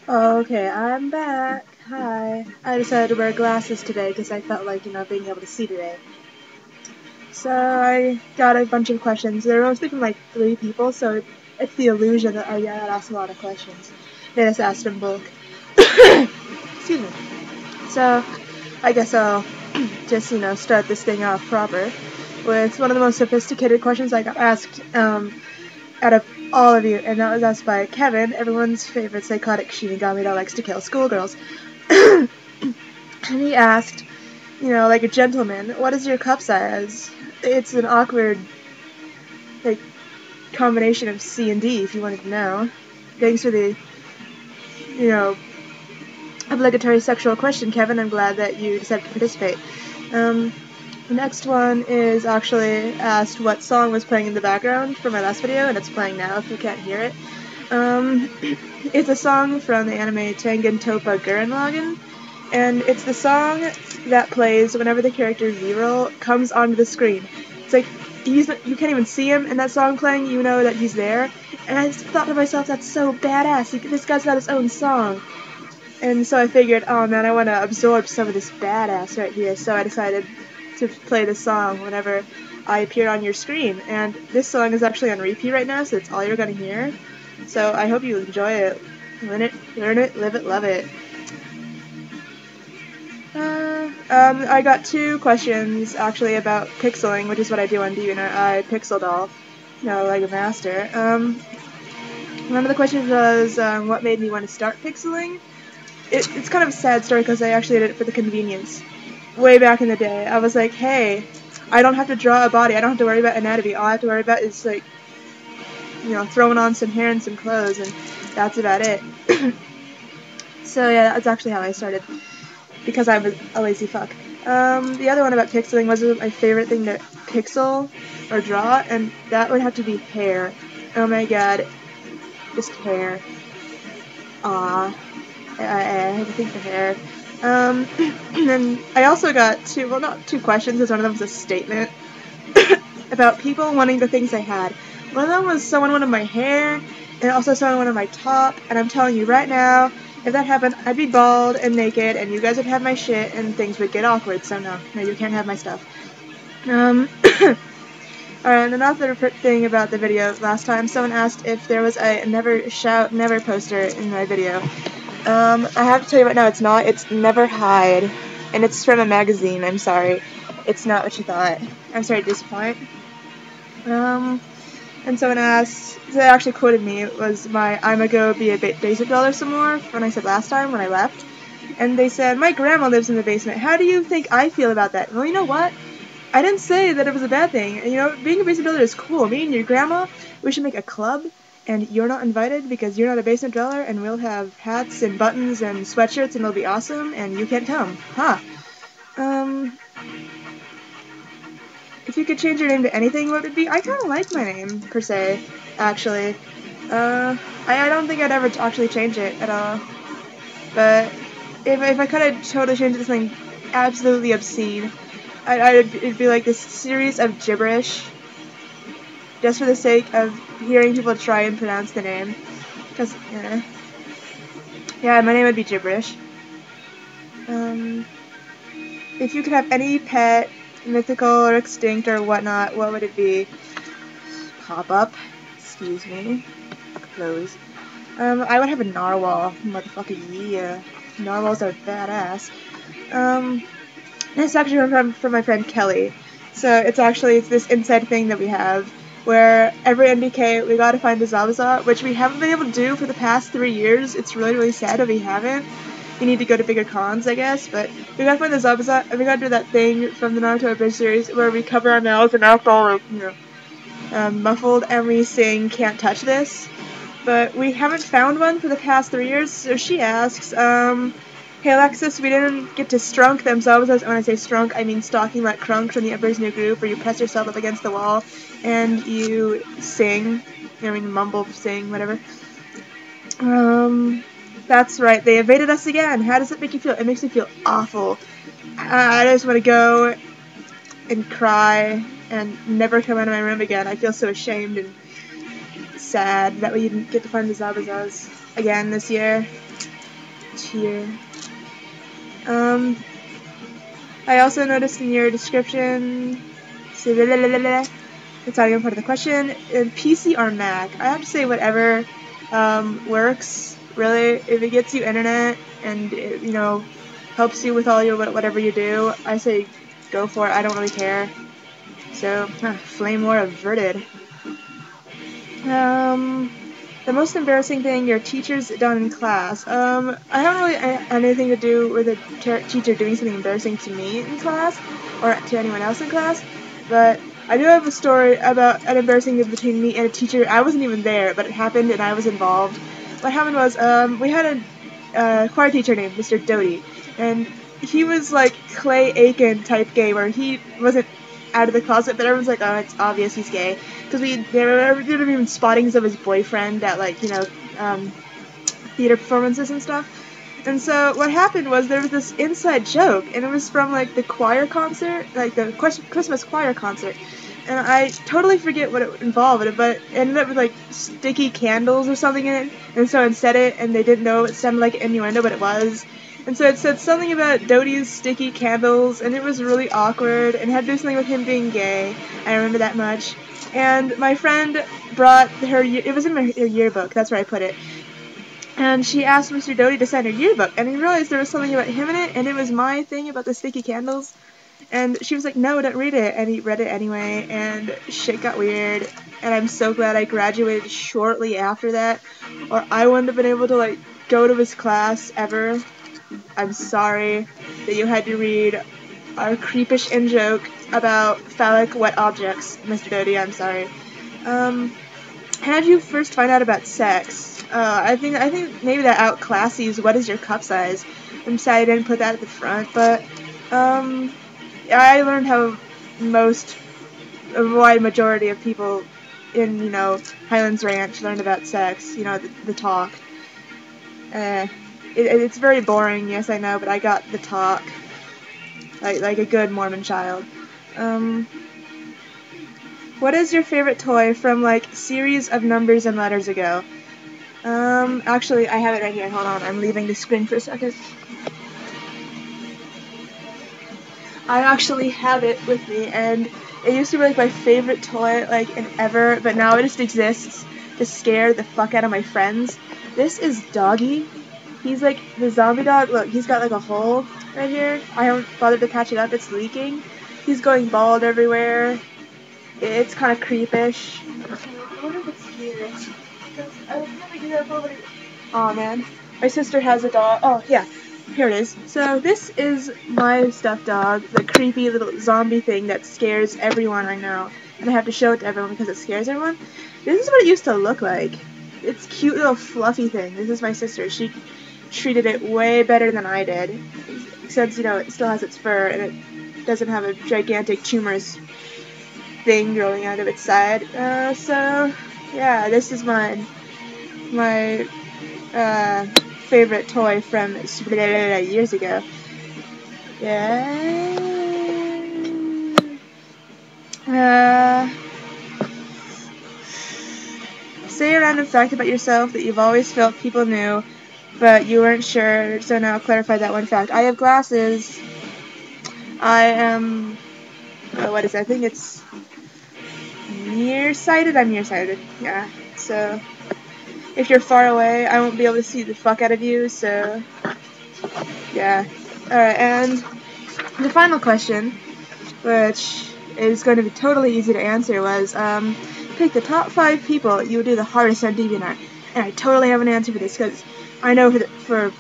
Okay, I'm back. Hi. I decided to wear glasses today because I felt like, being able to see today. So I got a bunch of questions. They're mostly from like 3 people, so it's the illusion that I got asked a lot of questions. They just asked in bulk. Excuse me. So I guess I'll just, start this thing off proper with one of the most sophisticated questions I got asked out of all of you, and that was asked by Kevin, everyone's favorite psychotic Shinigami that likes to kill schoolgirls. And he asked, like a gentleman, what is your cup size? It's an awkward, like, combination of C and D, if you wanted to know. Thanks for the, obligatory sexual question, Kevin. I'm glad that you decided to participate. The next one is actually asked what song was playing in the background for my last video, and it's playing now if you can't hear it. It's a song from the anime Tengen Toppa Gurren Lagann, and it's the song that plays whenever the character Zero comes onto the screen. It's like, you can't even see him, and that song playing, you know that he's there, and I just thought to myself, that's so badass, this guy's got his own song. And so I figured, oh man, I want to absorb some of this badass right here, so I decided to play this song whenever I appear on your screen. And this song is actually on repeat right now, so it's all you're going to hear. So I hope you enjoy it. Learn it, live it, love it. I got 2 questions actually about pixeling, which is what I do on DeviantArt. I pixel doll, like a master. One of the questions was, what made me want to start pixeling? It's kind of a sad story because I actually did it for the convenience. Way back in the day, I was like, hey, I don't have to draw a body, I don't have to worry about anatomy, all I have to worry about is, like, throwing on some hair and some clothes, and that's about it. So yeah, that's actually how I started, because I was a lazy fuck. The other one about pixeling was my favorite thing to pixel or draw, and that would have to be hair. Oh my god, just hair. Aww. I have to think for hair. And then I also got 2, well, not 2 questions, because one of them was a statement about people wanting the things I had. One of them was someone wanted my hair, and also someone wanted my top, and I'm telling you right now, if that happened, I'd be bald and naked, and you guys would have my shit, and things would get awkward, so no, you can't have my stuff. Alright, another thing about the video last time, someone asked if there was a Never Shout Never poster in my video. I have to tell you right now, it's not. It's Never Hide. And it's from a magazine, I'm sorry. It's not what you thought. I'm sorry to disappoint. And someone asked, they actually quoted me, it was my I'ma go be a basement dweller some more, when I said last time, when I left. And they said, my grandma lives in the basement. How do you think I feel about that? Well, you know what? I didn't say that it was a bad thing. Being a basement dweller is cool. Me and your grandma, we should make a club. And you're not invited because you're not a basement dweller, and we'll have hats and buttons and sweatshirts, and it'll be awesome, and you can't come. Huh. If you could change your name to anything, what would it be? I kind of like my name, per se, actually. I don't think I'd ever actually change it at all. But if I could have totally changed it to something absolutely obscene, it'd be like this series of gibberish, just for the sake of hearing people try and pronounce the name. Because, yeah, my name would be gibberish. If you could have any pet, mythical or extinct or whatnot, what would it be? Pop up. Excuse me. Close. I would have a narwhal. Motherfucker, yeah. Narwhals are badass. This is actually from my friend Kelly. So it's this inside thing that we have, where every NBK we gotta find the Zabuza, which we haven't been able to do for the past 3 years. It's really, really sad that we haven't. We need to go to bigger cons, I guess, but we gotta find the Zabuza, and we gotta do that thing from the Naruto Abridged series where we cover our mouths and act all, muffled, and we sing Can't Touch This. But we haven't found one for the past 3 years, so she asks, hey Alexis, we didn't get to strunk them Zabuzas. When I say strunk, I mean stalking like Crunk from the Emperor's New Groove, where you press yourself up against the wall and you sing, mumble, sing, whatever. That's right, they evaded us again. How does it make you feel? It makes me feel awful. I just want to go and cry and never come out of my room again. I feel so ashamed and sad that we didn't get to find the Zabazas again this year. Cheer. I also noticed in your description, it's not even part of the question, PC or Mac. I have to say whatever works, really. If it gets you internet and it, helps you with all your whatever you do, I say go for it. I don't really care. So, flame war averted. The most embarrassing thing your teacher's done in class. I don't really have anything to do with a teacher doing something embarrassing to me in class, or to anyone else in class, but I do have a story about an embarrassing thing between me and a teacher. I wasn't even there, but it happened and I was involved. What happened was, we had a choir teacher named Mr. Doty, and he was like Clay Aiken type gay, where he wasn't out of the closet, but everyone's like, oh, it's obvious he's gay, because there were even spottings of his boyfriend at theater performances and stuff. And so what happened was there was this inside joke, and it was from like the choir concert, like the Christmas choir concert, and I totally forget what it involved, but it ended up with like sticky candles or something in it, and so I said it, and they didn't know it sounded like innuendo, but it was. And so it said something about Doty's sticky candles, and it was really awkward, and had to do something with him being gay. I remember that much. And my friend brought it was in her yearbook, that's where I put it. And she asked Mr. Doty to sign her yearbook, and he realized there was something about him in it, and it was my thing about the sticky candles. And she was like, no, don't read it. And he read it anyway, and shit got weird. And I'm so glad I graduated shortly after that, or I wouldn't have been able to, like, go to his class ever. I'm sorry that you had to read our creepish in-joke about phallic wet objects, Mr. Doty, I'm sorry. How did you first find out about sex? I think maybe that outclassies what is your cup size. I'm sad I didn't put that at the front, but I learned how a wide majority of people in, Highlands Ranch learned about sex, the talk. It's very boring, yes I know, but I got the talk, like a good Mormon child. What is your favorite toy from, like, series of numbers and letters ago? Actually, I have it right here, hold on, I'm leaving the screen for a second. I actually have it with me, and it used to be, like, my favorite toy, like, in ever, but now it just exists to scare the fuck out of my friends. This is Doggy. He's like the zombie dog. Look, he's got like a hole right here. I haven't bothered to patch it up. It's leaking. He's going bald everywhere. It's kind of creepish. I wonder if it's here. I would never do that over. Aw, man. My sister has a dog. Oh, yeah. Here it is. So this is my stuffed dog, the creepy little zombie thing that scares everyone right now. And I have to show it to everyone because it scares everyone. This is what it used to look like. It's cute little fluffy thing. This is my sister. She treated it way better than I did, since, it still has its fur, and it doesn't have a gigantic tumorous thing growing out of its side. So, yeah, this is my favorite toy from years ago. Yeah. Say a random fact about yourself that you've always felt people knew, but you weren't sure, so now clarify that one fact. I have glasses. I am, what is it? I think it's nearsighted. I'm nearsighted, yeah. So, if you're far away, I won't be able to see the fuck out of you, so, yeah. Alright, and the final question, which is going to be totally easy to answer, was, pick the top 5 people you would do the hardest on DeviantArt. And I totally have an answer for this, because I know for